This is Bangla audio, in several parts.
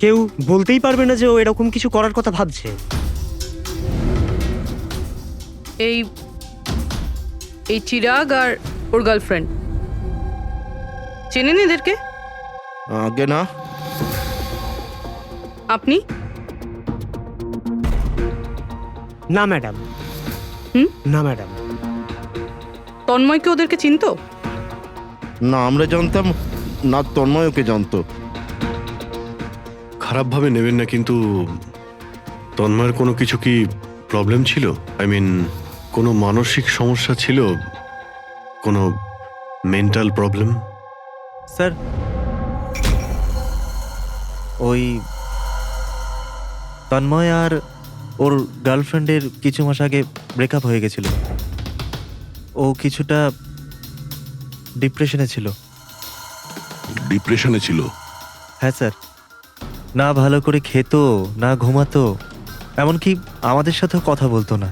কেউ বলতেই পারবে না যে ও এরকম কিছু করার কথা ভাবছে। এই এই চিরাগ আর ওর গার্লফ্রেন্ড চেনেন এদেরকে? আগে না। আপনি? না ম্যাডাম। না ম্যাডাম। তন্ময়কে ওদেরকে চিনতো? না আমরা জানতাম না, তন্ময় ওকে জানতো। খারাপভাবে নেবেন না, কিন্তু তন্ময়ের কোনো কিছু কি প্রবলেম ছিল? আই মিন, কোনো মানসিক সমস্যা ছিল, কোনো মেন্টাল প্রবলেম? স্যার ওই তন্ময় আর ওর গার্লফ্রেন্ডের কিছু মাস আগে ব্রেকআপ হয়ে গেছিল। ও কিছুটা ডিপ্রেশনে ছিল। ডিপ্রেশনে ছিল? হ্যাঁ স্যার, না ভালো করে খেত, না ঘুমাতো, এমনকি আমাদের সাথেও কথা বলতো না,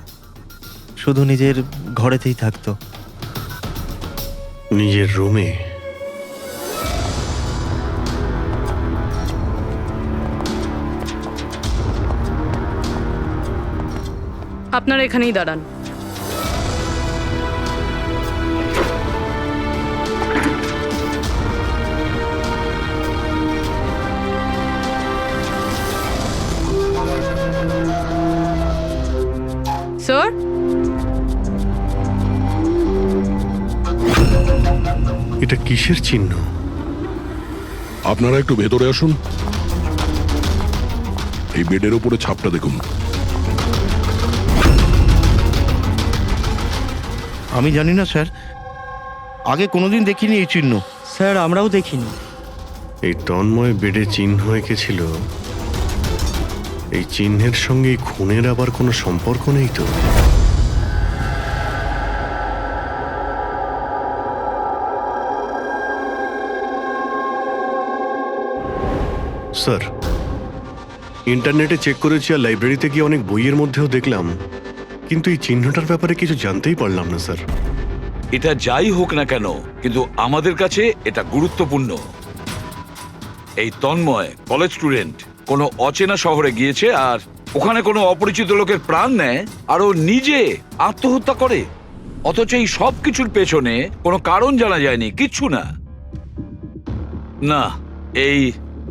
শুধু নিজের ঘরেতেই থাকতো। নিজের রুমে? আপনারা এখানেই দাঁড়ান। স্যার, এটা কিসের চিহ্ন? আপনারা একটু ভেতরে আসুন। এই বেডের উপরে ছাপটা দেখুন। আমি জানি না স্যার, আগে কোনোদিন দেখিনি এই চিহ্ন। স্যার আমরাও দেখিনি। এই তন্ময় বেডে চিহ্ন এঁকেছিল, এই চিহ্নের সঙ্গে এই খুনের আবার কোনো সম্পর্ক নেই তো? স্যার, ইন্টারনেটে চেক করেছি আর লাইব্রেরিতে গিয়ে অনেক বইয়ের মধ্যেও দেখলাম, কিন্তু এই চিহ্নটার ব্যাপারে কিছু জানতেই পারলাম না স্যার। এটা যাই হোক না কেন, কিন্তু আমাদের কাছে এটা গুরুত্বপূর্ণ। এই তন্ময় কলেজ স্টুডেন্ট, কোনো অচেনা শহরে গিয়েছে আর ওখানে কোনো অপরিচিত লোকের প্রাণ নেয় আর ও নিজে আত্মহত্যা করে, অথচ এই সব কিছুর পেছনে কোনো কারণ জানা যায়নি, কিচ্ছু না। না, এই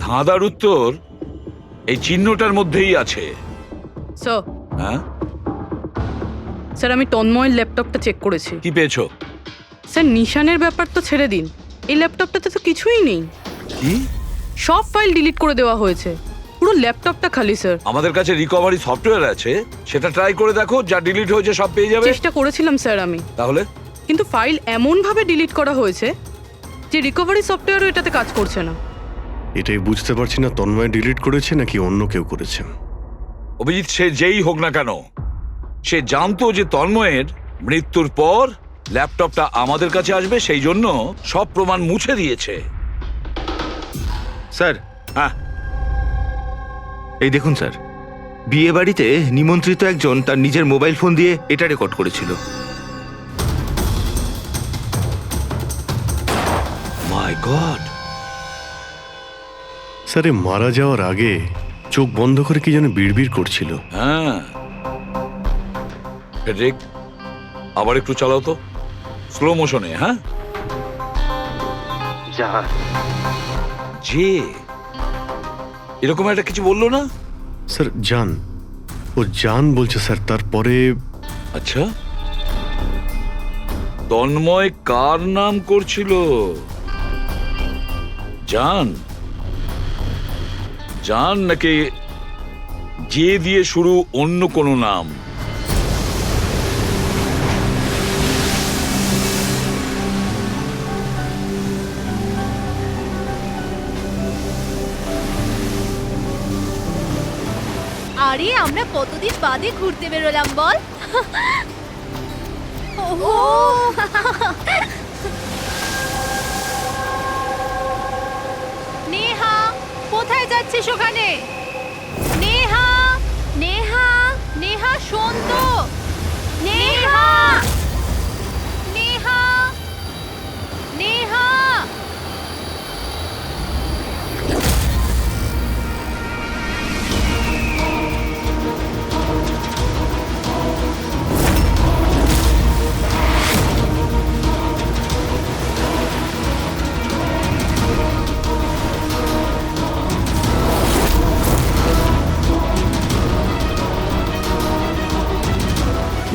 ধাঁধার উত্তর এই চিহ্নটার মধ্যেই আছে। স্যার, হ্যাঁ, স্যার আমি তন্ময়ের ল্যাপটপটা চেক করেছি। কি পেয়েছো? স্যার নিশানের ব্যাপার তো ছেড়ে দিন, এই ল্যাপটপটাতে তো কিছুই নেই। কি? সব ফাইল ডিলিট করে দেওয়া হয়েছে, পুরো ল্যাপটপটা খালি স্যার। আমাদের কাছে রিকভারি সফটওয়্যার আছে, সেটা ট্রাই করে দেখো, যা ডিলিট হয়েছে সব পেয়ে যাবে। চেষ্টা করেছিলাম স্যার আমি, তাহলে? কিন্তু ফাইল এমন ভাবে ডিলিট করা হয়েছে যে রিকভারি সফটওয়্যারও এটাতে কাজ করছে না। এটাই বুঝতে পারছি না, তন্ময় ডিলিট করেছে নাকি অন্য কেউ করেছে। অভিজিৎ, সে যেই হোক না কেন, সে জানতো যে তন্ময়ের মৃত্যুর পর ল্যাপটপটা আমাদের কাছে আসবে, সেই জন্য সব প্রমাণ মুছে দিয়েছে। স্যার, হ্যাঁ, এই দেখুন স্যার, বিয়ে বাড়িতে নিমন্ত্রিত একজন তার নিজের মোবাইল ফোন দিয়ে এটা রেকর্ড করেছিল। মাই গড। স্যার, এ মারা যাওয়ার আগে চোখ বন্ধ করে কি যেন বিড়বিড় করছিল। হ্যাঁ, ফেডরিক, আবার একটু চালাও তো, স্লো মোশনে। হ্যাঁ, যে এরকম একটা কিছু বললো না? স্যার জান, ও জান বলছে স্যার। তারপরে আচ্ছা, তন্ময় কার নাম করছিল? জান? জান নাকি যে দিয়ে শুরু অন্য কোনো নাম? আরে আমরা কতদিন বাদে ঘুরতে বেরোলাম বল। ওহো, নেহা কোথায় যাচ্ছিস ওখানে? নেহা, নেহা, নেহা শোন তো। নেহা, নেহা, নেহা।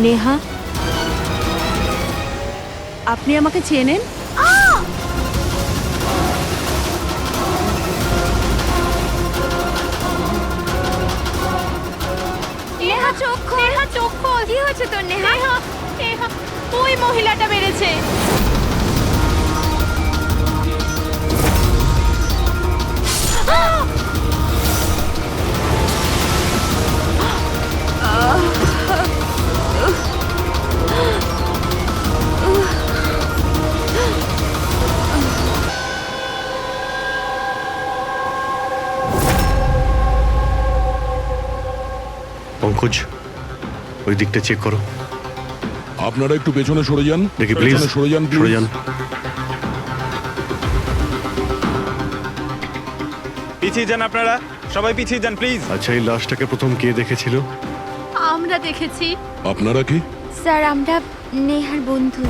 নেহা, আপনি আমাকে চেনেন? নেহা চোখ খোল, নেহা চোখ খোল। কি হয়েছে তোর নেহা? নেহা, ওই মহিলাটা মেরেছে। পঙ্কজ, ওই দিকটা চেক করো। আপনারা একটু পেছনে সরে যান, দেখি প্লিজ, পেছনে সরে যান, সরে যান। পিছিয়ে যান আপনারা, সবাই পিছিয়ে যান প্লিজ। আচ্ছা, এই লাশটাকে প্রথম কে দেখেছিল? আমরা দেখেছি আপনারা কি? স্যার, আমরা নেহার বন্ধু।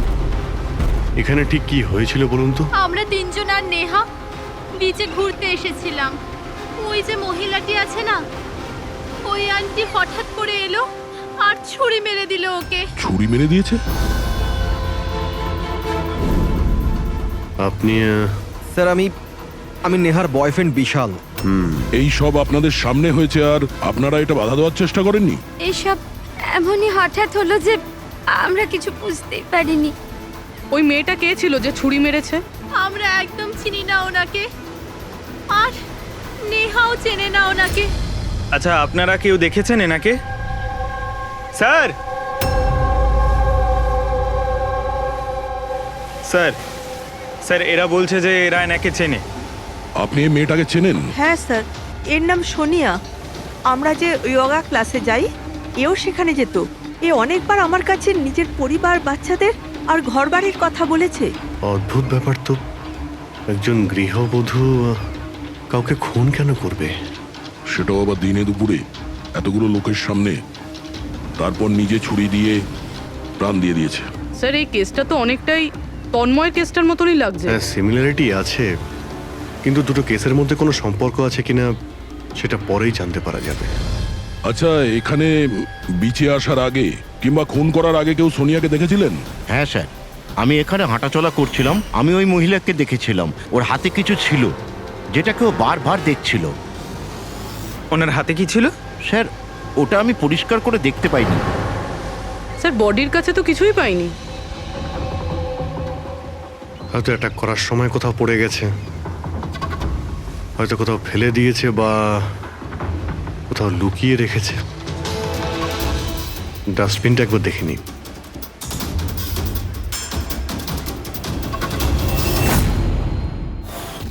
এখানে ঠিক কি হয়েছিল বলুন তো? আমরা তিনজন আর নেহা বিচে ঘুরতে এসেছিলাম। ওই যে মহিলাটি আছে না, ওই আন্টি হঠাৎ করে এলো আর ছুরি মেরে দিল ওকে। ছুরি মেরে দিয়েছে? আপনি স্যার, আমি নেহার বয়ফ্রেন্ড বিশাল। এই সব আপনাদের সামনে হয়েছে আর আপনারা এটা বাধা দেওয়ার চেষ্টা করেননি? এইসব এমনই হঠাৎ হলো যে আমরা কিছু বুঝতেই পারিনি। ওই মেয়েটা কে ছিল যে ছুরি মেরেছে? আমরা একদম চিনি না ওনাকে, আর নেহাও চেনে না ওনাকে। আচ্ছা, আপনারা কেউ দেখেছেন এনাকে? স্যার, স্যার, স্যার, এরা বলছে যে এরা এনাকে চেনে। আপনি এই মেয়েটাকে চেনেন? হ্যাঁ স্যার, এর নাম সোনিয়া। আমরা যে যোগা ক্লাসে যাই, এও সেখানে যেত। এ অনেকবার আমার কাছে নিজের পরিবার, বাচ্চাদের আর ঘরবাড়ির কথা বলেছে। অদ্ভুত ব্যাপার তো। একজন গৃহবধূ কাউকে খুন কেন করবে? সেটাও আবার দিনে দুপুরে, এতগুলো লোকের সামনে, তারপর নিজে ছুরি দিয়ে প্রাণ দিয়ে দিয়েছে। স্যার, এই কেসটা তো অনেকটাই তন্ময়ের কেসটার মতনই লাগছে। হ্যাঁ, সিমিলারিটি আছে, কিন্তু দুটো কেসের মধ্যে কোনো সম্পর্ক আছে কিনা সেটা পরেই জানতে পারা যাবে। আচ্ছা, এখানে বিচে আসার আগে কিংবা খুন করার আগে কেউ সোনিয়াকে দেখেছিলেন? হ্যাঁ স্যার, আমি এখানে হাঁটাচলা করছিলাম, আমি ওই মহিলাকে দেখেছিলাম। ওর হাতে কিছু ছিল যেটা কেউ বারবার দেখছিল। ওনার হাতে কি ছিল? স্যার, ওটা আমি পরিষ্কার করে দেখতে পাইনি। স্যার, বডির কাছে তো কিছুই পাইনি। হয়তো অ্যাটাক করার সময় কোথাও পড়ে গেছে, হয়তো কোথাও ফেলে দিয়েছে বা কোথাও লুকিয়ে রেখেছে। ডাস্টবিনটা একবার দেখে নিই।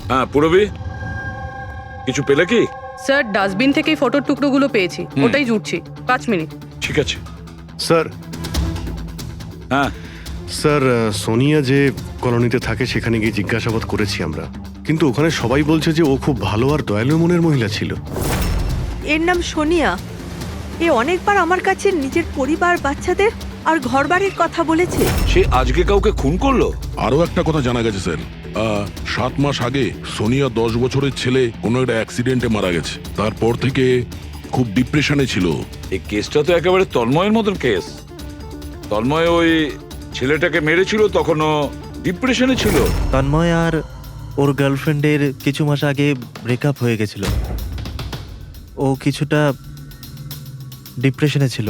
হ্যাঁ পুরবি, কিছু পেলে কি? স্যার, ডাস্টবিন থেকেই ফটোর টুকরোগুলো পেয়েছি, ওটাই জুটছি। 5 মিনিট। ঠিক আছে। স্যার, হ্যাঁ স্যার, সোনিয়া যে কলোনিতে থাকে সেখানে গিয়ে জিজ্ঞাসাবাদ করেছি আমরা, কিন্তু ওখানে সবাই বলছে যে ও খুব ভালো আর দয়ালু মনের মহিলা ছিল। এর নাম সোনিয়া। এ অনেকবার আমার কাছে নিজের পরিবার, বাচ্চাদের আর ঘরবাড়ির কথা বলেছে। সে আজকে কাউকে খুন করলো? আরো একটা কথা জানা গেছে স্যার, 7 মাস আগে সোনিয়া 10 বছরের ছেলে কোনো একটা অ্যাক্সিডেন্টে মারা গেছে। তারপর থেকে খুব ডিপ্রেশনে ছিল। এই কেসটা তো একেবারে তন্ময়ের মতন কেস। তন্ময় ওই ছেলেটাকে মেরেছিল, তখনও ডিপ্রেশনে ছিল। তন্ময় আর ওর গার্লফ্রেন্ডের কিছু মাস আগে ব্রেকআপ হয়ে গেছিল। ও কিছুটা ডিপ্রেশনে ছিল।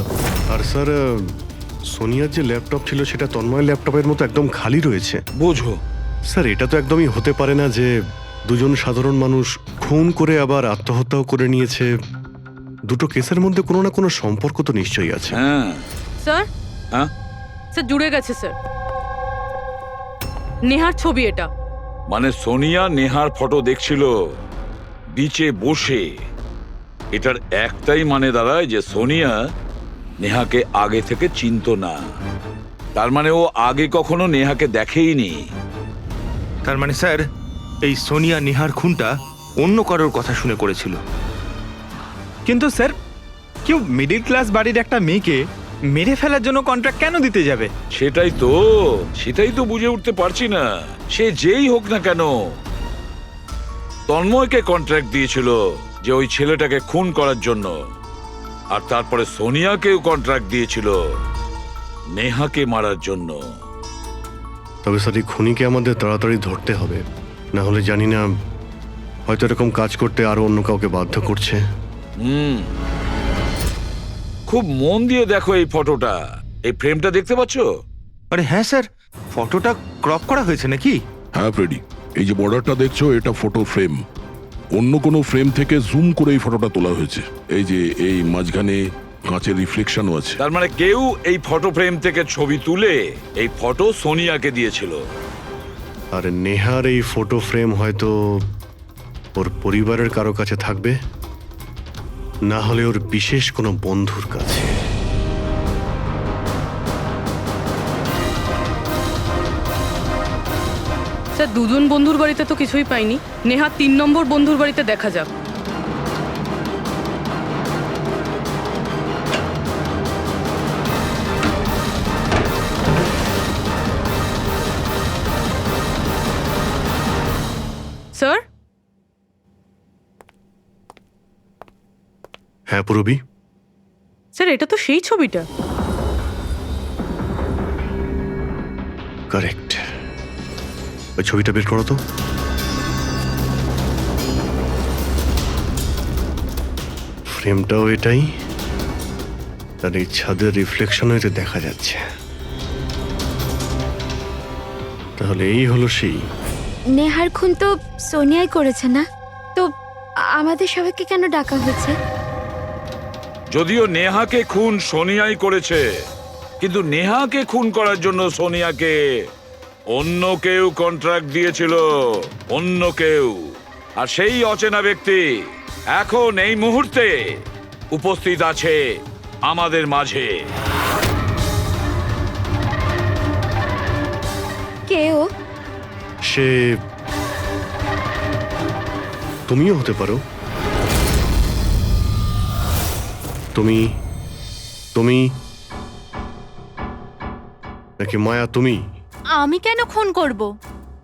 আর স্যার, সোনিয়ার যে ল্যাপটপ ছিল সেটা তন্ময়ের ল্যাপটপের মতো একদম খালি রয়েছে। বোঝো স্যার, এটা তো একদমই হতে পারে না যে দুজন সাধারণ মানুষ খুন করে আবার আত্মহত্যাও করে নিয়েছে। দুটো কেসের মধ্যে কোনো না কোনো সম্পর্ক তো নিশ্চয়ই আছে। হ্যাঁ। স্যার, হ্যাঁ স্যার, জুড়ে গেছে স্যার। নেহার ছবি এটা। মানে সোনিয়া নেহার ফটো দেখছিল বিচে বসে। এটার একটাই মানে দাঁড়ায় যে সোনিয়া নেহাকে আগে থেকে চিনতো না। তার মানে ও আগে কখনো নেহাকে দেখেইনি। তার মানে স্যার, এই সোনিয়া নেহার খুনটা অন্য কারোর কথা শুনে করেছিল। কিন্তু স্যার, কেউ মিডল ক্লাস বাড়ির একটা মেয়েকে মেরে ফেলার জন্য কন্ট্রাক্ট কেন দিতে যাবে? সেটাই তো বুঝে উঠতে পারছি না। সে যেই হোক না কেন, তন্ময়কে কন্ট্রাক্ট দিয়েছিল যে ওই ছেলেটাকে খুন করার জন্য, আর তারপরে সোনিয়াকেও কন্ট্রাক্ট দিয়েছিল নেহাকে মারার জন্য। তবে স্যার এই খুনিকে আমাদের তাড়াতাড়ি ধরতে হবে, না হলে জানি না হয়তো এরকম কাজ করতে আরো অন্য কাউকে বাধ্য করছে। খুব মন দিয়ে দেখো এই ফটোটা, এই ফ্রেমটা দেখতে পাচ্ছো? আরে হ্যাঁ স্যার, ফটোটা ক্রপ করা হয়েছে নাকি? হ্যাঁ ফ্রেডি, এই যে বর্ডারটা দেখছো এটা ফটো ফ্রেম। অন্য কোনো ফ্রেম থেকে জুম করে এই ফটোটা তোলা হয়েছে। এই যে এই মাঝখানে কাঁচের রিফ্লেকশনও আছে। তার মানে কেউ এই ফটো ফ্রেম থেকে ছবি তুলে এই ফটো সোনিয়াকে দিয়েছিল। আর নেহার এই ফটো ফ্রেম হয়তো ওর পরিবারের কারো কাছে থাকবে, না হলে ওর বিশেষ কোনো বন্ধুর কাছে। স্যার, দুজন বন্ধুর বাড়িতে তো কিছুই পাইনি। নেহা 3 নম্বর বন্ধুর বাড়িতে দেখা যাক। স্যার, হ্যাঁ পুরবি, স্যার এটা তো সেই ছবিটা। কারেক্ট। ওই ছবিটা বের করো তো। ফ্রেমটাও এটাই, আর এই ছাদের রিফ্লেকশনও এতে দেখা যাচ্ছে। তাহলে এই হলো সেই। নেহার খুন তো সোনিয়াই করেছে না? তো আমাদের সবাইকে কেন ডাকা হয়েছে? যদিও নেহাকে খুন সোনিয়াই করেছে, কিন্তু নেহাকে খুন করার জন্য সোনিয়াকে অন্য কেউ কন্ট্রাক্ট দিয়েছিল, অন্য কেউ। আর সেই অচেনা ব্যক্তি এখন এই মুহূর্তে উপস্থিত আছে আমাদের মাঝে। কেউ? সে তুমিও হতে পারো। তুমি তুমি নাকি মায়া তুমি? আমি কেন খুন করব?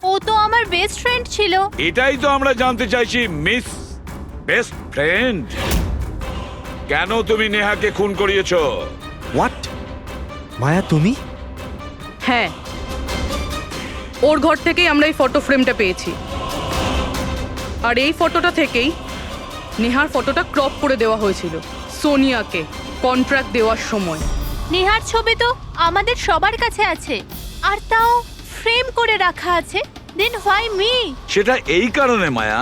ও তো আমার বেস্ট ফ্রেন্ড ছিল। এটাই তো আমরা জানতে চাইছি মিস বেস্ট ফ্রেন্ড। কেন তুমি নেহাকে খুন করিয়েছো? হোয়াট? মায়া তুমি? হ্যাঁ, ওর ঘর থেকেই আমরা এই ফটো ফ্রেমটা পেয়েছি। আর এই ফটোটা থেকেই নেহার ফটোটা ক্রপ করে দেওয়া হয়েছিল সোনিয়াকে কন্ট্রাক্ট দেওয়ার সময়। নেহার ছবি তো আমাদের সবার কাছে আছে, আর তাও ফ্রেম করে রাখা আছে। Then why me? সেটা এই কারণে মায়া,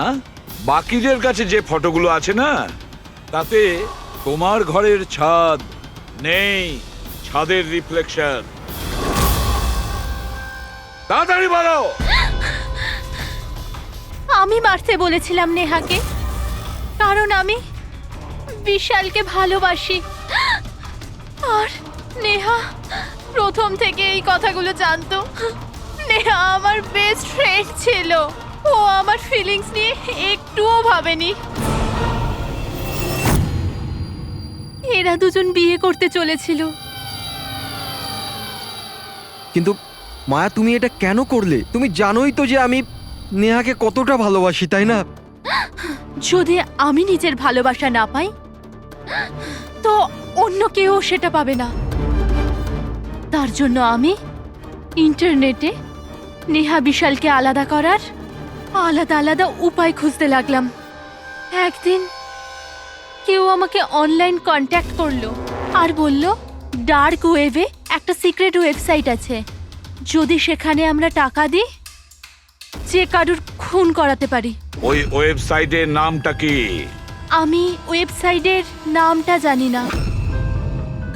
বাকিদের কাছে যে ফটোগুলো আছে না, তাতে তোমার ঘরের ছাদ নেই, ছাদের রিফ্লেকশন। তাড়াতাড়ি বলো। আমি মারতে বলেছিলাম নেহাকে, কারণ আমি বিশালকে ভালোবাসি। আর নেহা প্রথম থেকে এই কথাগুলো জানতো। নেহা আমার বেস্ট ফ্রেন্ড ছিল, ও আমার ফিলিংস নিয়ে একটুও ভাবেনি। এরা দুজন বিয়ে করতে চলেছিল। কিন্তু মায়া, তুমি এটা কেন করলে? তুমি জানোই তো যে আমি নেহাকে কতটা ভালোবাসি, তাই না? যদি আমি নিজের ভালোবাসা না পাই, তো অন্য কেউ সেটা পাবে না। তার জন্য আমি ইন্টারনেটে নেহা বিশালকে আলাদা করার আলাদা আলাদা উপায় খুঁজতে লাগলাম। একদিন কেউ আমাকে অনলাইন কন্ট্যাক্ট করলো আর বলল ডার্ক ওয়েবে একটা সিক্রেট ওয়েবসাইট আছে, যদি সেখানে আমরা টাকা দিই যে কারুর খুন করাতে পারি। ওই ওয়েবসাইটের নামটা কি? আমি ওয়েবসাইটের নামটা জানি না,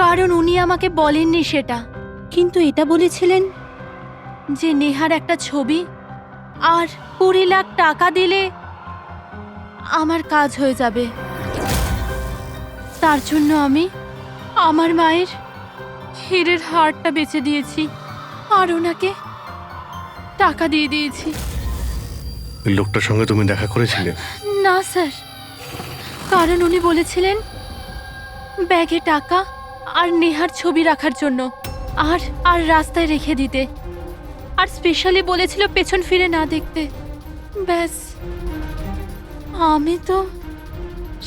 কারণ উনি আমাকে বলেননি সেটা। কিন্তু এটা বলেছিলেন যে নেহার একটা ছবি আর 20 লাখ টাকা দিলে আমার কাজ হয়ে যাবে। তার জন্য আমি আমার মায়ের হীরের হারটা বেচে দিয়েছি আর ওনাকে টাকা দিয়ে দিয়েছি। ওই লোকটার সঙ্গে তুমি দেখা করেছিলে? না স্যার, কারণ উনি বলেছিলেন ব্যাগে টাকা আর নেহার ছবি রাখার জন্য, আর আর রাস্তায় রেখে দিতে, আর স্পেশালি বলেছিল পেছন ফিরে না দেখতে। ব্যাস, আমি তো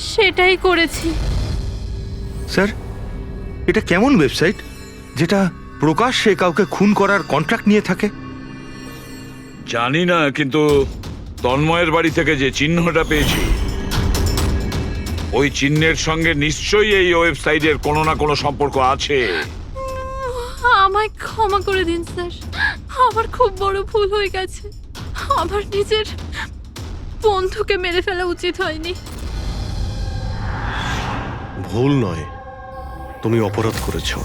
সেটাই করেছি। স্যার, এটা কেমন ওয়েবসাইট যেটা প্রকাশ্যে কাউকে খুন করার কন্ট্রাক্ট নিয়ে থাকে? জানি না, কিন্তু তন্ময়ের বাড়ি থেকে যে চিহ্নটা পেয়েছি, ওই চিহ্নের সঙ্গে নিশ্চয়ই এই ওয়েবসাইটের কোনো না কোনো সম্পর্ক আছে। আমায় ক্ষমা করে দিন স্যার, আমার খুব বড় ভুল হয়ে গেছে। আমার নিজের বন্ধুকে মেরে ফেলা উচিত হয়নি। ভুল নয়, তুমি অপরাধ করেছো।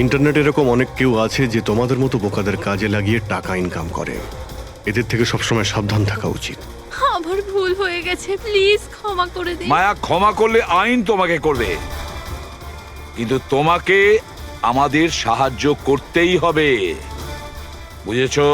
ইন্টারনেটে এরকম অনেক কেউ আছে যে তোমাদের মতো বোকাদের কাজে লাগিয়ে টাকা ইনকাম করে। এদের থেকে সবসময় সাবধান থাকা উচিত। আমার ভুল হয়ে গেছে, প্লিজ ক্ষমা করে দিন। মায়া, ক্ষমা করলে আইন তোমাকে করবে, কিন্তু তোমাকে আমাদের সাহায্য করতেই হবে, বুঝেছো?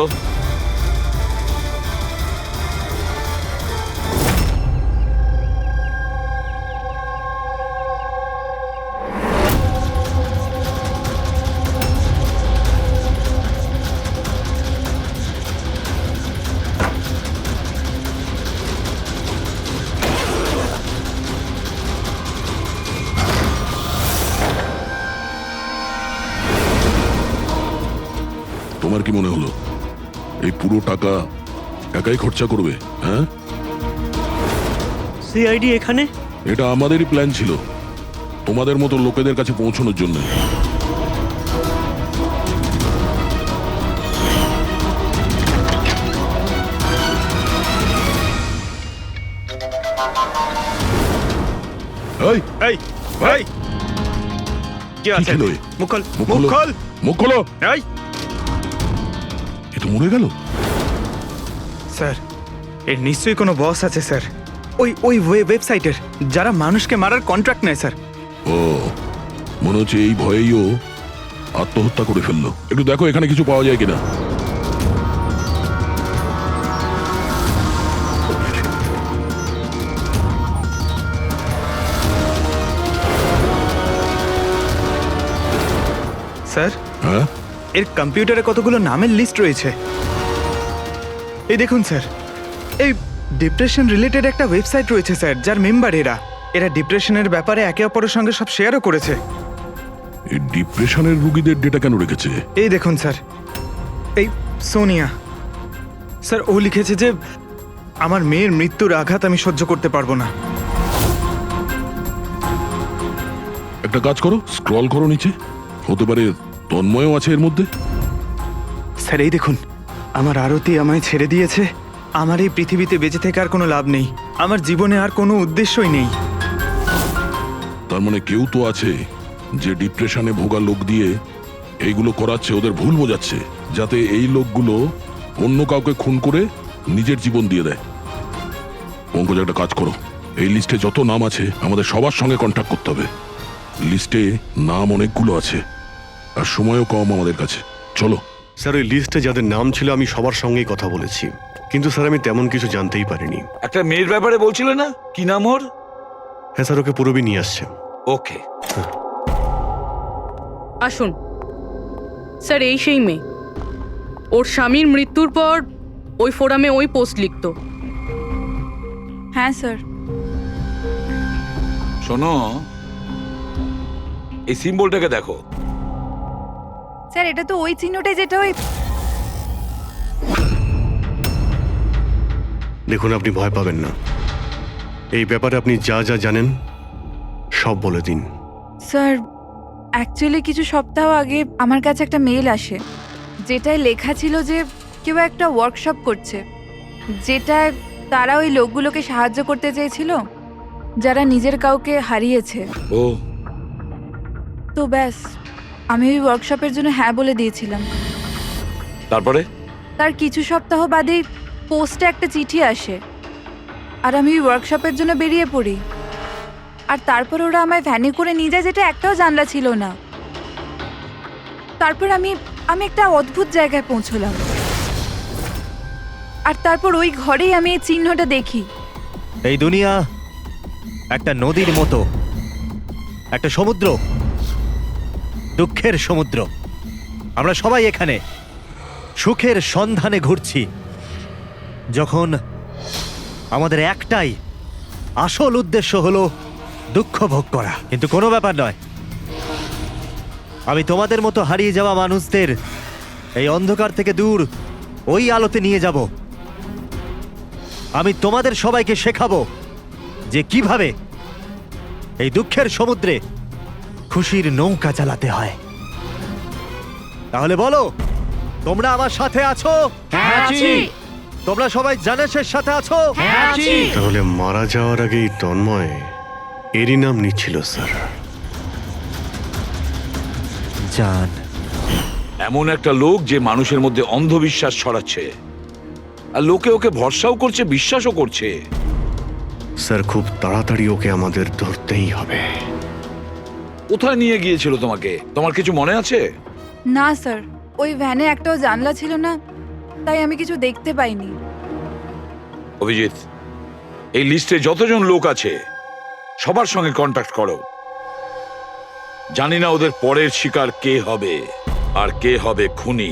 তোমার কি মনে হলো এই পুরো টাকা একাই খরচা করবে? হ্যাঁ, সিআইডি এখানে? এটা আমাদেরই প্ল্যান ছিল, তোমাদের মতো লোকেদের কাছে পৌঁছানোর জন্য। এই এই ভাই, কি আছে? খেলো এ? মুখ খোল, মুখ মুখ খোলো। খোল। মুখ খোলো। এই এ তো মরে গেল। স্যার, এর নিশ্চয়ই কোনো বস আছে স্যার, ওই ওয়েবসাইটের, যারা মানুষকে মারার কন্ট্রাক্ট নেয় স্যার। ও, মনে হচ্ছে এই ভয়েই ও আত্মহত্যা করে ফেললো। একটু দেখো এখানে কিছু পাওয়া যায় কিনা। স্যার, হ্যাঁ, এর কম্পিউটারে কতগুলো নামের লিস্ট রয়েছে। এই দেখুন স্যার, এই ডিপ্রেশন রিলেটেড একটা ওয়েবসাইট রয়েছে স্যার, যার মেম্বার এরা ডিপ্রেশনের ব্যাপারে একে অপরের সঙ্গে সব শেয়ারও করেছে। এই ডিপ্রেশনের রুগীদের ডেটা কেন রেখেছে? এই দেখুন স্যার, এই সোনিয়া স্যার, ও লিখেছে যে আমার মেয়ের মৃত্যুর আঘাত আমি সহ্য করতে পারবো না। একটা কাজ করো, স্ক্রল করো নিচে, হতে পারে তন্ময়ও আছে এর মধ্যে। স্যার এই দেখুন, আমার আরতি আমায় ছেড়ে দিয়েছে, আমার এই পৃথিবীতে বেঁচে থেকে আর কোনো লাভ নেই, আমার জীবনে আর কোনো উদ্দেশ্যই নেই। তার মানে কেউ তো আছে যে ডিপ্রেশনে ভোগা লোক দিয়ে এইগুলো করাচ্ছে, ওদের ভুল বোঝাচ্ছে, যাতে এই লোকগুলো অন্য কাউকে খুন করে নিজের জীবন দিয়ে দেয়। পঙ্কজ, একটা কাজ করো, এই লিস্টে যত নাম আছে আমাদের সবার সঙ্গে কন্ট্যাক্ট করতে হবে। লিস্টে নাম অনেকগুলো আছে আর সময়ও কম আমাদের কাছে। চলো। স্যার, ওই লিস্টে যাদের নাম ছিল আমি সবার সঙ্গেই কথা বলেছি, কিন্তু স্যার আমি তেমন কিছু জানতেই পারিনি। একটা মেয়ের ব্যাপারে বলছিলে না, কি নাম ওর? হ্যাঁ স্যার, ওকে পুরবি নিয়ে আসছে। ওকে, আসুন স্যার, এই সেই মেয়ে। ওর স্বামীর মৃত্যুর পর ওই ফোরামে ওই পোস্ট লিখতো। হ্যাঁ স্যার। শোনো, এই সিম্বলটাকে দেখো। স্যার, এটা তো ওই চিহ্নটাই যেটা ওই। দেখুন, আপনি ভয় পাবেন না, এই ব্যাপারে আপনি যা যা জানেন সব বলে দিন। স্যার, অ্যাকচুয়ালি কিছু সপ্তাহ আগে আমার কাছে একটা মেল আসে, যেটায় লেখা ছিল যে কেউ একটা ওয়ার্কশপ করছে, যেটায় তারা ওই লোকগুলোকে সাহায্য করতে চেয়েছিল যারা নিজের কাউকে হারিয়েছে। ও, তো ব্যাস, আমি ওই ওয়ার্কশপের জন্য হ্যাঁ বলে দিয়েছিলাম। তারপরে? তার কিছু সপ্তাহ বাদেই পোস্টে একটা চিঠি আসে, আর আমি ওই ওয়ার্কশপের জন্য বেরিয়ে পড়ি। আর তারপর ওরা আমায় ভ্যানে করে নিয়ে যায়, যেটা একটাও জানলা ছিল না। তারপর আমি একটা অদ্ভুত জায়গায় পৌঁছলাম, আর তারপর ওই ঘরেই আমি এই চিহ্নটা দেখি। এই দুনিয়া একটা নদীর মতো, একটা সমুদ্র, দুঃখের সমুদ্র। আমরা সবাই এখানে সুখের সন্ধানে ঘুরছি, যখন আমাদের একটাই আসল উদ্দেশ্য হলো দুঃখ ভোগ করা। কিন্তু কোনো ব্যাপার নয়, আমি তোমাদের মতো হারিয়ে যাওয়া মানুষদের এই অন্ধকার থেকে দূর ওই আলোতে নিয়ে যাব। আমি তোমাদের সবাইকে শেখাবো যে কিভাবে এই দুঃখের সমুদ্রে খুশির নৌকা চালাতে হয়। তাহলে বলো, তোমরা আমার সাথে আছো? তোমরা সবাই জানেশের সাথে আছো? তাহলে মারা যাওয়ার আগেই তন্ময় এরই নাম নিচ্ছিল স্যার। জান। এমন একটা লোক যে মানুষের মধ্যে অন্ধবিশ্বাস ছড়াচ্ছে, আর লোকে ওকে ভরসাও করছে, বিশ্বাসও করছে। স্যার খুব তাড়াতাড়ি ওকে আমাদের ধরতেই হবে। কোথায় নিয়ে গিয়েছিল তোমাকে? তোমার কিছু মনে আছে? না স্যার, ওই ভ্যানে একটাও জানলা ছিল না, তাই আমি কিছু দেখতে পাইনি। অভিজিৎ, এই লিস্টে যতজন লোক আছে সবার সঙ্গে কন্ট্যাক্ট করো। জানি না ওদের পরের শিকার কে হবে আর কে হবে খুনি।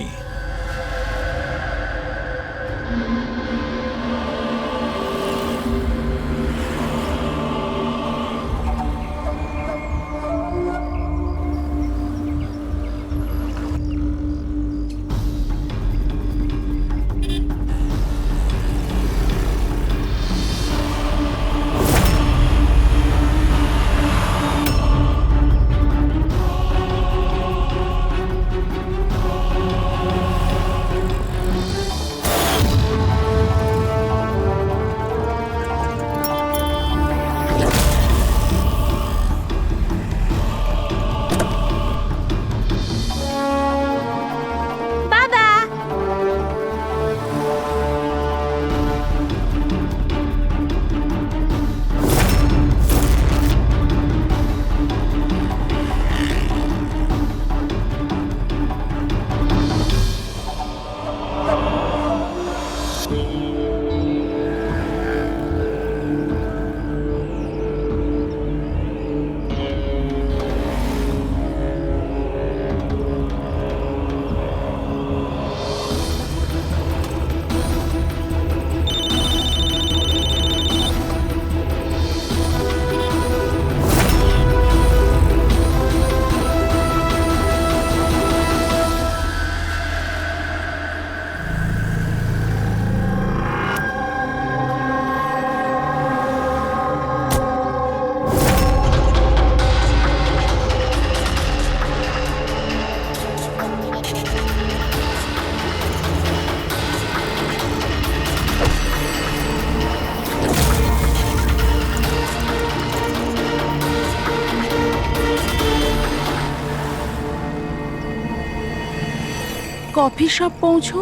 কফি শপ পৌঁছো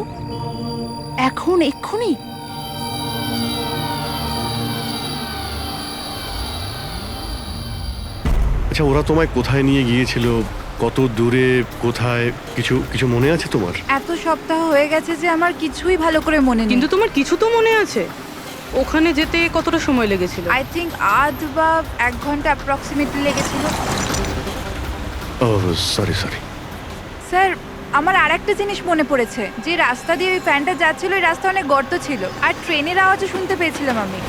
এখন, এক্ষুনি। আচ্ছা, ওরা তোমায় কোথায় নিয়ে গিয়েছিল, কত দূরে, কোথায়, কিছু কিছু মনে আছে তোমার? এত সপ্তাহ হয়ে গেছে যে আমার কিছুই ভালো করে মনে নেই। কিন্তু তোমার কিছু তো মনে আছে? ওখানে যেতে কতটা সময় লেগেছিল? আই থিঙ্ক আধ বা 1 ঘন্টা অ্যাপ্রক্সিমেটলি লেগেছিল। ও সরি। স্যার, আমার আরেকটা জিনিস মনে পড়েছে, যে রাস্তা দিয়ে ওই ফ্যানটা যাচ্ছিল ওই রাস্তা অনেক গর্ত ছিল, আর ট্রেনের আওয়াজও শুনতে পেয়েছিলাম আমি।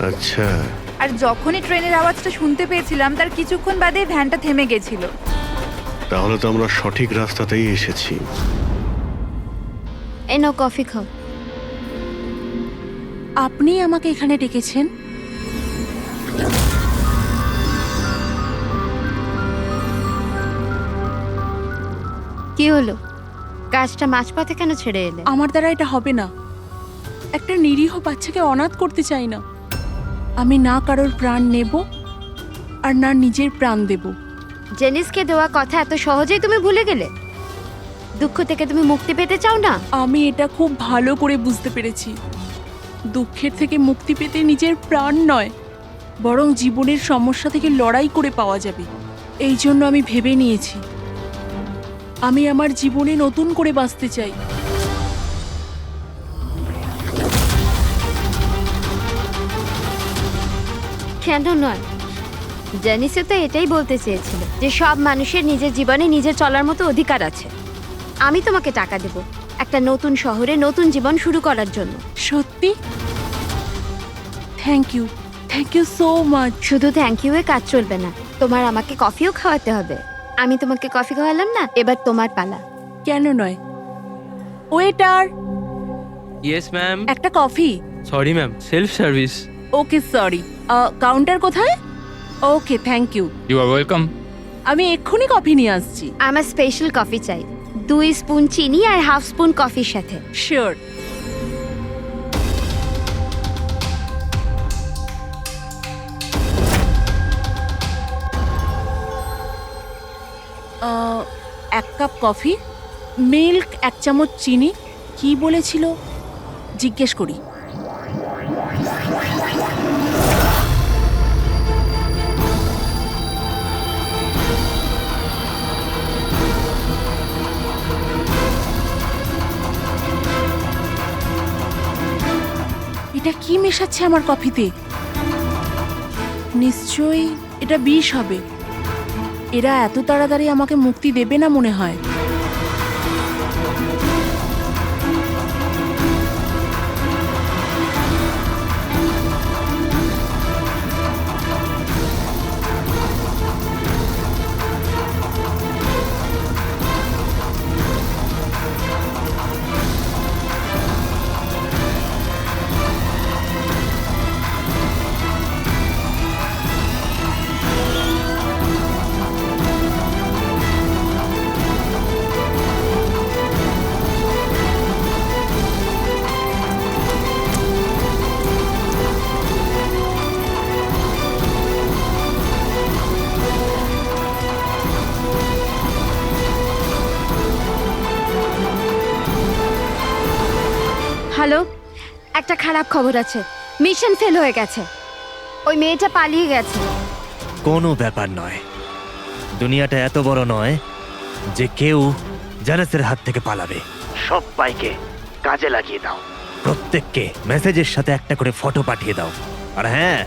আচ্ছা, আর যখনই ট্রেনের আওয়াজটা শুনতে পেয়েছিলাম তার কিছুক্ষণ বাদে ভ্যানটা থেমে গেছিল। তাহলে তো আমরা সঠিক রাস্তাতেই এসেছি। এই নাও কফি খাও। আপনি আমাকে এখানে ডেকেছেন? কি হলো? কাজটা মাঝপথে কেন ছেড়ে এলে? আমার দ্বারা এটা হবে না। একটা নিরীহ বাচ্চাকে অনাথ করতে চাই না। আমি না কারোর প্রাণ নেব আর না নিজের প্রাণ দেব। জেনিসকে দেওয়া কথা এত সহজেই তুমি ভুলে গেলে? দুঃখ থেকে তুমি মুক্তি পেতে চাও না? আমি এটা খুব ভালো করে বুঝতে পেরেছি। দুঃখের থেকে মুক্তি পেতে নিজের প্রাণ নয়, বরং জীবনের সমস্যা থেকে লড়াই করে পাওয়া যাবে। এই জন্য আমি ভেবে নিয়েছি, আমি আমার জীবনে নতুন করে বাঁচতে চাই। কেন নয়? জেনিসে তো এটাই বলতে চেয়েছিল যে সব মানুষের নিজের জীবনে নিজে চলার মতো অধিকার আছে। আমি তোমাকে টাকা দেব একটা নতুন শহরে নতুন জীবন শুরু করার জন্য। সত্যি? Thank you. Thank you so much. শুধু থ্যাংক ইউ এ কাজ চলবে না, তোমার আমাকে কফিও খাওয়াতে হবে। আমি তোমাকে কফি খাওয়ালাম না, এবার তোমার পালা। কেন নয়? Waiter, yes ma'am. একটা coffee. Sorry ma'am, self service. Okay sorry, counter কোথায়? Okay thank you. You are welcome. আমি এক্ষুনি কফি নিয়ে আসছি। আমার স্পেশাল কফি চাই, 2 স্পুন চিনি আর হাফ স্পুন কফির সাথে। শিওর। এক কাপ কফি, মিল্ক 1 চামচ, চিনি। কি বলেছিল জিজ্ঞেস করি। এটা কি মেশাচ্ছে আমার কফিতে? নিশ্চয়ই এটা বিষ হবে। এরা এত তাড়াতাড়ি আমাকে মুক্তি দেবে না মনে হয়। হ্যালো, একটা খারাপ খবর আছে, মিশন ফেল হয়ে গেছে। ওই মেয়েটা পালিয়ে গেছে। কোনো ব্যাপার নয়, দুনিয়াটা এত বড় নয় যে কেউ জানাসের হাত থেকে পালাবে। সবাইকে কাজে লাগিয়ে দাও, প্রত্যেককে মেসেজের সাথে একটা করে ফটো পাঠিয়ে দাও। আর হ্যাঁ,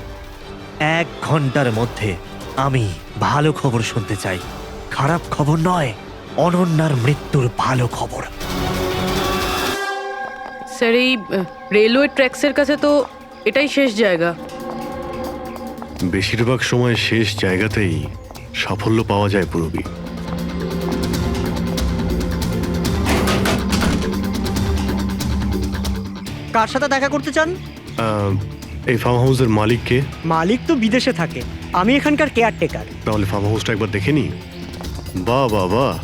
1 ঘন্টার মধ্যে আমি ভালো খবর শুনতে চাই। খারাপ খবর নয়, অনন্যার মৃত্যুর ভালো খবর। স্যার, এই রেলওয়ে ট্র্যাক্সের কাছে তো এটাই শেষ জায়গা। বেশিরভাগ সময় শেষ জায়গাতেই সাফল্য পাওয়া যায় পূরবী। কার সাথে দেখা করতে চান? এই ফার্ম হাউসের মালিককে? মালিক তো বিদেশে থাকে, আমি এখানকার কেয়ারটেকার। তাহলে ফার্ম হাউসটা একবার দেখে নি। বাহ বাহ বাহ,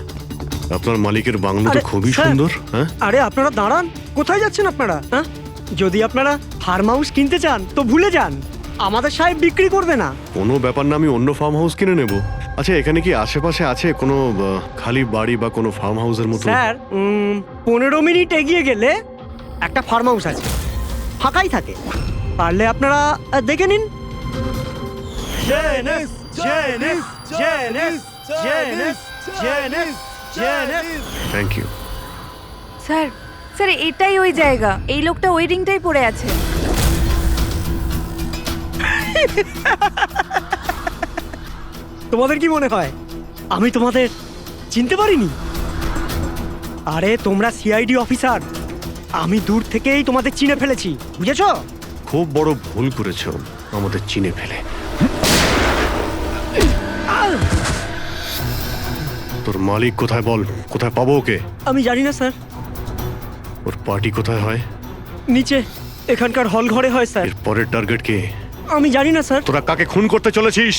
আপনার মালিকের বাংলো তো আরে, খুবই স্যার। সুন্দর। হ্যাঁ, আরে আপনারা দাঁড়ান, কোথায় যাচ্ছেন আপনারা? হ্যাঁ, যদি আপনারা ফার্ম হাউস কিনতে চান তো ভুলে যান, আমাদের সাহেব বিক্রি করবে না। কোনো ব্যাপার না, আমি অন্য ফার্ম হাউস কিনে নেব। আচ্ছা, এখানে কি আশেপাশে আছে কোনো খালি বাড়ি বা কোনো ফার্ম হাউসের মতো? স্যার, 15 মিনিট এগিয়ে গেলে একটা ফার্ম হাউস আছে, ফাঁকাই থাকে, পারলে আপনারা দেখে নিন। Thank you. স্যার, স্যার এটাই ওই জায়গা। এই লোকটা ওই রিংটাই পড়ে আছে। তোমাদের কি মনে হয় আমি তোমাদের চিনতে পারিনি? আরে তোমরা সিআইডি অফিসার, আমি দূর থেকেই তোমাদের চিনে ফেলেছি, বুঝেছো? খুব বড় ভুল করেছো আমাদের চিনে ফেলে। তোর মালিক কোথায় বল, কোথায় পাবো ওকে? আমি জানি না স্যার। ওর পার্টি কোথায় হয়? নিচে এখানকার হল ঘরে হয় স্যার। এর পরের টার্গেট কে? আমি জানি না স্যার। তোরা কাকে খুন করতে চলেছিস?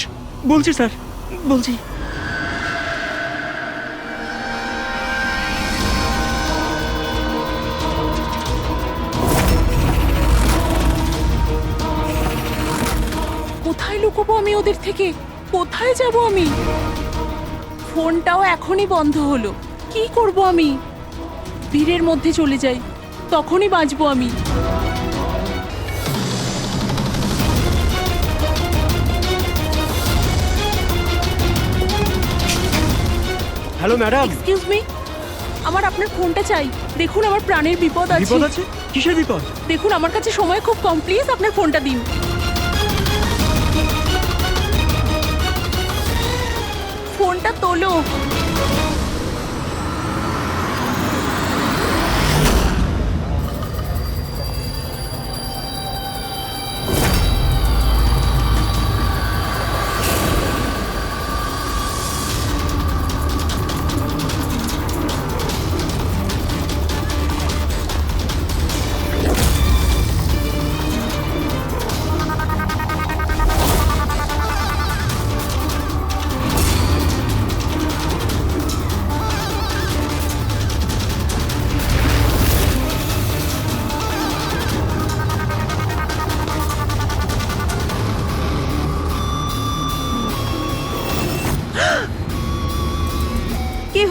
বলছি স্যার, বলছি। কোথায় লুকোবো আমি ওদের থেকে? কোথায় যাব আমি? ফোনটাও এখনই বন্ধ হলো। কি করব আমি? ভিড়ের মধ্যে চলে যাই, তখনই বাঁচবো আমি। Hello madam. এক্সকিউজ মি, আমার আপনার ফোনটা চাই। দেখুন আমার প্রাণের বিপদ আছে। বিপদ আছে? কিসের বিপদ? দেখুন আমার কাছে সময় খুব কম, প্লিজ আপনার ফোনটা দিন। ফোনটা তোলো।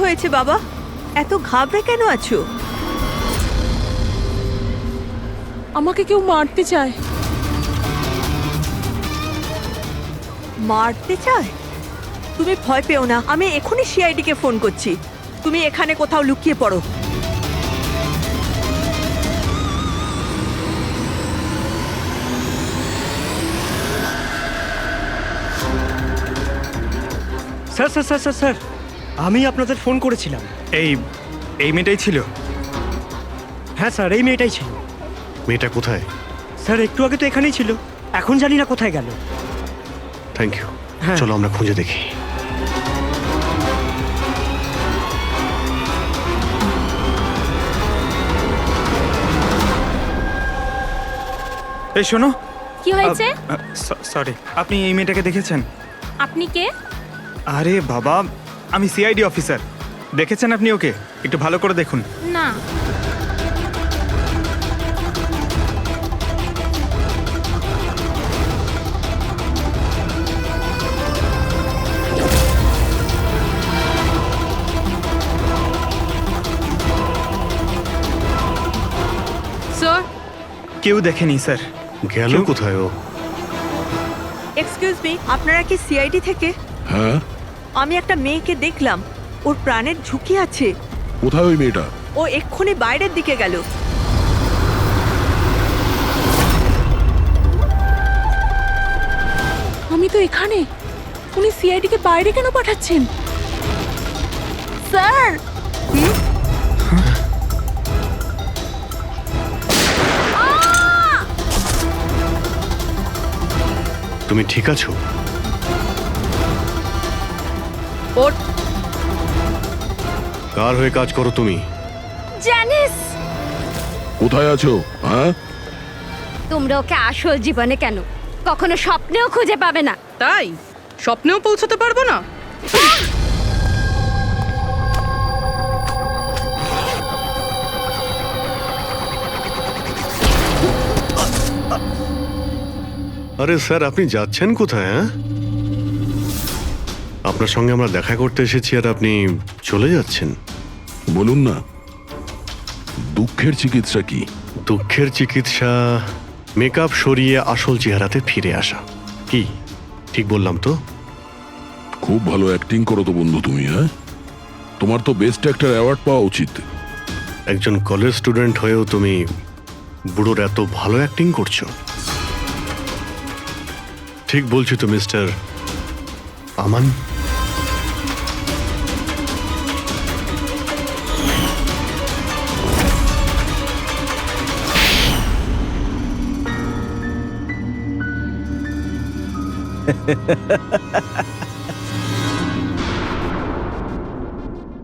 হয়েছে বাবা? এত ঘাবড়ে কেন আছো? আমাকে কেউ মারতে চায়। মারতে চায়? তুমি ভয় পেও না, আমি এখনই সিআইডি কে ফোন করছি। তুমি এখানে কোথাও লুকিয়ে পড়ো। Sir sir sir sir sir আমি আপনাদের ফোন করেছিলাম। এই মেয়েটাই ছিল? হ্যাঁ স্যার, এই মেয়েটাই ছিল। মেয়েটা কোথায়? স্যার একটু আগে তো এখানেই ছিল, এখন জানি না কোথায় গেল। Thank you. হ্যাঁ। চলো আমরা খুঁজে দেখি। এই শোনো। কি হয়েছে? সরি, আপনি এই মেয়েটাকে দেখেছেন? আপনি কে? আরে বাবা, আমি সিআইডি অফিসার। দেখেছেন আপনি ওকে? একটু ভালো করে দেখুন। না। স্যার, কেউ দেখেনি স্যার। গেল কোথায় ও? এক্সকিউজ মি, আপনারা কি সিআইডি থেকে? হ্যাঁ, আমি একটা মেয়েকে দেখলাম, ওর প্রাণের ঝুঁকি আছে। কোথায় ওই মেয়েটা? ও এক্ষুনি বাইরের দিকে গেল। আমি তো এখানে। উনি সিআইডি কে বাইরে কেন পাঠাচ্ছেন? স্যার, তুমি ঠিক আছো? ওর কার হয়ে কাজ করো তুমি? জানিস কোথায় আছো? হ্যাঁ, তোমরা ওকে আসল জীবনে কেন কখনো স্বপ্নেও খুঁজে পাবে না। তাই স্বপ্নেও পৌঁছাতে পারবো না? আরে স্যার, আপনি যাচ্ছেন কোথায়? হ্যাঁ, আপনার সঙ্গে আমরা দেখা করতে এসেছি আর আপনি চলে যাচ্ছেন? বলুন না, দুঃখের চিকিৎসা কি? দুঃখের চিকিৎসা মেকআপ সরিয়ে আসল চেহারাতে ফিরে আসা। কি ঠিক বললাম তো? খুব ভালো অ্যাক্টিং করো তো বন্ধু তুমি। হ্যাঁ, তোমার তো বেস্ট অ্যাক্টর অ্যাওয়ার্ড পাওয়া উচিত। একজন কলেজ স্টুডেন্ট হয়েও তুমি বুড়োর এত ভালো অ্যাক্টিং করছো। ঠিক বলছি তো মিস্টার আমান?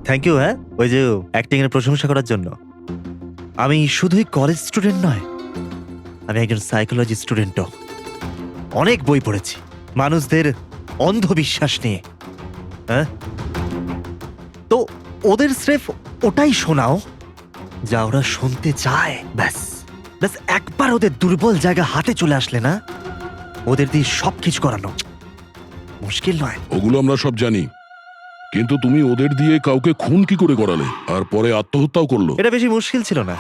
Thank you. হ্যাঁ, ওই যে অ্যাক্টিং এর প্রশংসা করার জন্য। আমি শুধুই কলেজ স্টুডেন্ট নয়, আমি একজন সাইকোলজি স্টুডেন্টও। অনেক বই পড়েছি মানুষদের অন্ধবিশ্বাস নিয়ে। হ্যাঁ, তো ওদের স্রেফ ওটাই শোনাও যা ওরা শুনতে চায়। ব্যাস ব্যাস, একবার ওদের দুর্বল জায়গা হাতে চলে আসলে না, ওদের দিয়ে সবকিছু করানো মুশকিল নয়। ওগুলো আমরা সব জানি, কিন্তু তুমি ওদের দিয়ে কাউকে খুন কি করে করালে আর পরে আত্মহত্যাও করলো? এটা বেশি মুশকিল ছিল না।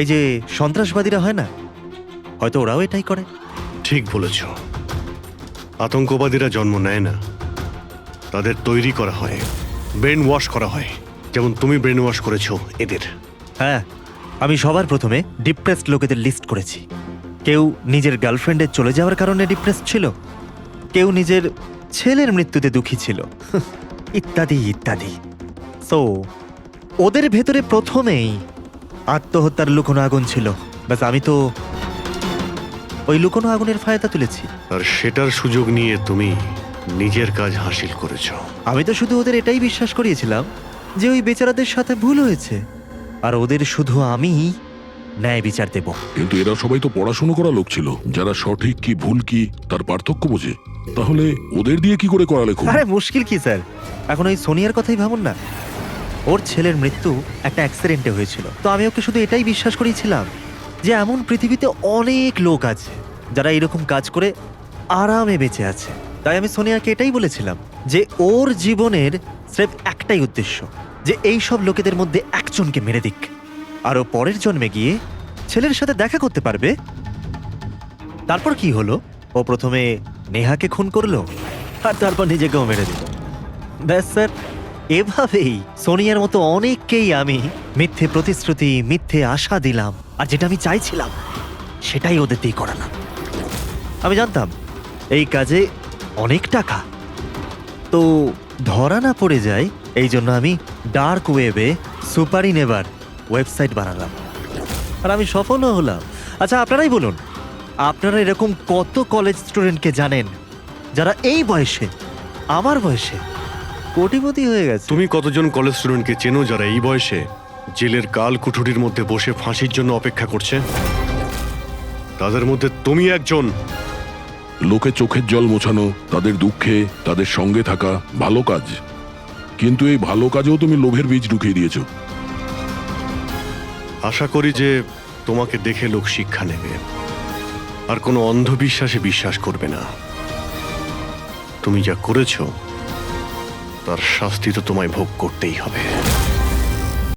এই যে সন্ত্রাসবাদীরা হয় না, হয়তো ওরাও এটাই করে। ঠিক বলেছ, আতঙ্কবাদীরা জন্ম নেয় না, তাদের তৈরি করা হয়, ব্রেন ওয়াশ করা হয়, যেমন তুমি ব্রেন ওয়াশ করেছো এদের। হ্যাঁ, আমি সবার প্রথমে ডিপ্রেসড লোকেদের লিস্ট করেছি। কেউ নিজের গার্লফ্রেন্ডের চলে যাওয়ার কারণে ডিপ্রেসড ছিল, কেউ নিজের ছেলের মৃত্যুতে দুঃখী ছিল, ইত্যাদি ইত্যাদি। সো ওদের ভেতরে প্রথমেই আত্মহত্যার লুকোনো আগুন ছিল। ব্যাস, আমি তো ওই লুকোনো আগুনের ফায়দা তুলেছি। আর সেটার সুযোগ নিয়ে তুমি নিজের কাজ হাসিল করেছো। আমি তো শুধু ওদের এটাই বিশ্বাস করিয়েছিলাম যে ওই বেচারাদের সাথে ভুল হয়েছে, আর ওদের শুধু আমি ন্যায় বিচার দেব। কিন্তু এরা সবাই তো পড়াশোনা করা লোক ছিল, যারা সঠিক কি ভুল কি তার পার্থক্য বোঝে। তাহলে ওদের দিয়ে কি করে করালে খুব? আরে মুশকিল কি স্যার, এখন ওই সোনিয়ার কথাই ভাবুন না। ওর ছেলের মৃত্যু একটা অ্যাক্সিডেন্টে হয়েছিল, তো আমি ওকে শুধু এটাই বিশ্বাস করিয়েছিলাম যে এমন পৃথিবীতে অনেক লোক আছে যারা এরকম কাজ করে আরামে বেঁচে আছে। তাই আমি সোনিয়াকে এটাই বলেছিলাম যে ওর জীবনের স্রেফ একটাই উদ্দেশ্য, যে এই সব লোকেদের মধ্যে একজনকে মেরে দিক, আরও পরের জন্মে গিয়ে ছেলের সাথে দেখা করতে পারবে। তারপর কি হলো, ও প্রথমে নেহাকে খুন করলো আর তারপর নিজেকেও মেরে দিল। ব্যাস স্যার, এভাবেই সোনিয়ার মতো অনেককেই আমি মিথ্যে প্রতিশ্রুতি, মিথ্যে আশা দিলাম, আর যেটা আমি চাইছিলাম সেটাই ওদের দিয়ে করালাম। আমি জানতাম এই কাজে অনেক টাকা, তো ধরা না পড়ে যায়, এই জন্য আমি ডার্ক ওয়েবে সুপারি নেভার ওয়েবসাইট বানালাম, আর আমি সফলও হলাম। আচ্ছা, আপনারাই বলুন, আপনারা এরকম কত কলেজ স্টুডেন্টকে জানেন যারা এই বয়সে, আমার বয়সে, কোটিপতি হয়ে গেছে? তুমি কতজন কলেজ স্টুডেন্টকে চেনো যারা এই বয়সে জেলের কাল কুঠুরির মধ্যে বসে ফাঁসির জন্য অপেক্ষা করছে? তাদের মধ্যে তুমি একজন। লোকে চোখের জল মোছানো, তাদের দুঃখে তাদের সঙ্গে থাকা ভালো কাজ, কিন্তু এই ভালো কাজেও তুমি লোভের বীজ ঢুকিয়ে দিয়েছো। আশা করি যে তোমাকে দেখে লোক শিক্ষা নেবে আর কোনো অন্ধবিশ্বাসে বিশ্বাস করবে না। তুমি যা করেছো তার শাস্তি তো তোমায় ভোগ করতেই হবে।